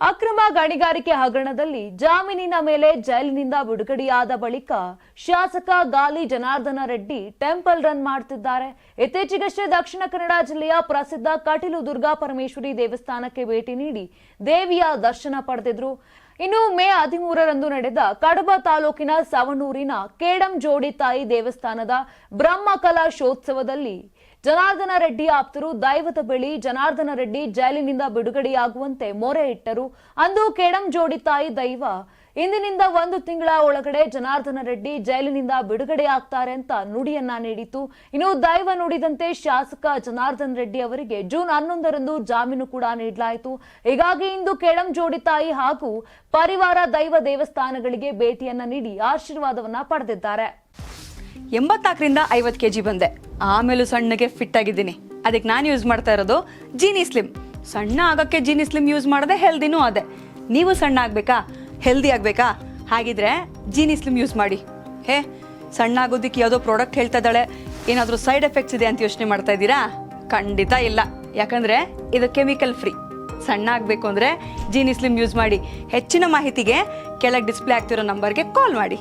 ಅಕ್ರಮ ಗಣಿಗಾರಿಕೆ ಹಗರಣದಲ್ಲಿ ಜಾಮೀನಿನ ಮೇಲೆ ಜೈಲಿನಿಂದ ಬಿಡುಗಡೆಯಾದ ಬಳಿಕ ಶಾಸಕ ಗಾಲಿ ಜನಾರ್ದನ ರೆಡ್ಡಿ ಟೆಂಪಲ್ ರನ್ ಮಾಡುತ್ತಿದ್ದಾರೆ. ಇತ್ತೀಚೆಗಷ್ಟೇ ದಕ್ಷಿಣ ಕನ್ನಡ ಜಿಲ್ಲೆಯ ಪ್ರಸಿದ್ಧ ಕಟೀಲು ದುರ್ಗಾ ಪರಮೇಶ್ವರಿ ದೇವಸ್ಥಾನಕ್ಕೆ ಭೇಟಿ ನೀಡಿ ದೇವಿಯ ದರ್ಶನ ಪಡೆದಿದ್ರು. ಇನ್ನು ಮೇ 13ರಂದು ನಡೆದ ಕಡಬ ತಾಲೂಕಿನ ಸವಣೂರಿನ ಕೇಡಂ ಜೋಡಿ ತಾಯಿ ದೇವಸ್ಥಾನದ ಬ್ರಹ್ಮಕಲಶೋತ್ಸವದಲ್ಲಿ ಜನಾರ್ದನ ರೆಡ್ಡಿ ಆಪ್ತರು ದೈವದ ಬಳಿ ಜನಾರ್ದನ ರೆಡ್ಡಿ ಜೈಲಿನಿಂದ ಬಿಡುಗಡೆಯಾಗುವಂತೆ ಮೊರೆ ಇಟ್ಟರು. ಅಂದು ಕೇಡಂ ಜೋಡಿ ತಾಯಿ ದೈವ ಇಂದಿನಿಂದ 1 ತಿಂಗಳ ಒಳಗಡೆ ಜನಾರ್ದನ ರೆಡ್ಡಿ ಜೈಲಿನಿಂದ ಬಿಡುಗಡೆಯಾಗ್ತಾರೆ ಅಂತ ನುಡಿಯನ್ನ ನೀಡಿತು. ಇನ್ನು ದೈವ ನುಡಿದಂತೆ ಶಾಸಕ ಜನಾರ್ದನ ರೆಡ್ಡಿ ಅವರಿಗೆ ಜೂನ್ 11ರಂದು ಜಾಮೀನು ಕೂಡ ನೀಡಲಾಯಿತು. ಹೀಗಾಗಿ ಇಂದು ಕೇಡಂ ಜೋಡಿ ತಾಯಿ ಹಾಗೂ ಪರಿವಾರ ದೈವ ದೇವಸ್ಥಾನಗಳಿಗೆ ಭೇಟಿಯನ್ನ ನೀಡಿ ಆಶೀರ್ವಾದವನ್ನ ಪಡೆದಿದ್ದಾರೆ. 84ರಿಂದ 50 kg ಬಂದೆ. ಆಮೇಲೂ ಸಣ್ಣಗೆ ಫಿಟ್ ಆಗಿದ್ದೀನಿ. ಅದಕ್ಕೆ ನಾನು ಯೂಸ್ ಮಾಡ್ತಾ ಇರೋದು ಜೀನಿ ಸ್ಲಿಮ್. ಸಣ್ಣ ಆಗಕ್ಕೆ ಜೀನಿ ಸ್ಲಿಮ್ ಯೂಸ್ ಮಾಡದೆ ಹೆಲ್ದಿನೂ ಅದೇ. ನೀವು ಸಣ್ಣ ಆಗ್ಬೇಕಾ, ಹೆಲ್ದಿ ಆಗ್ಬೇಕಾ? ಹಾಗಿದ್ರೆ ಜೀನಿ ಸ್ಲಿಮ್ ಯೂಸ್ ಮಾಡಿ. ಸಣ್ಣ ಆಗೋದಕ್ಕೆ ಯಾವುದೋ ಪ್ರಾಡಕ್ಟ್ ಹೇಳ್ತಾ ಇದ್ದಾಳೆ, ಏನಾದರೂ ಸೈಡ್ ಎಫೆಕ್ಟ್ಸ್ ಇದೆ ಅಂತ ಯೋಚನೆ ಮಾಡ್ತಾ ಇದ್ದೀರಾ? ಖಂಡಿತ ಇಲ್ಲ, ಯಾಕಂದ್ರೆ ಇದು ಕೆಮಿಕಲ್ ಫ್ರೀ. ಸಣ್ಣ ಆಗಬೇಕು ಅಂದರೆ ಜೀನಿ ಸ್ಲಿಮ್ ಯೂಸ್ ಮಾಡಿ. ಹೆಚ್ಚಿನ ಮಾಹಿತಿಗೆ ಕೆಳಗೆ ಡಿಸ್ಪ್ಲೇ ಆಗ್ತಿರೋ ನಂಬರ್ಗೆ ಕಾಲ್ ಮಾಡಿ.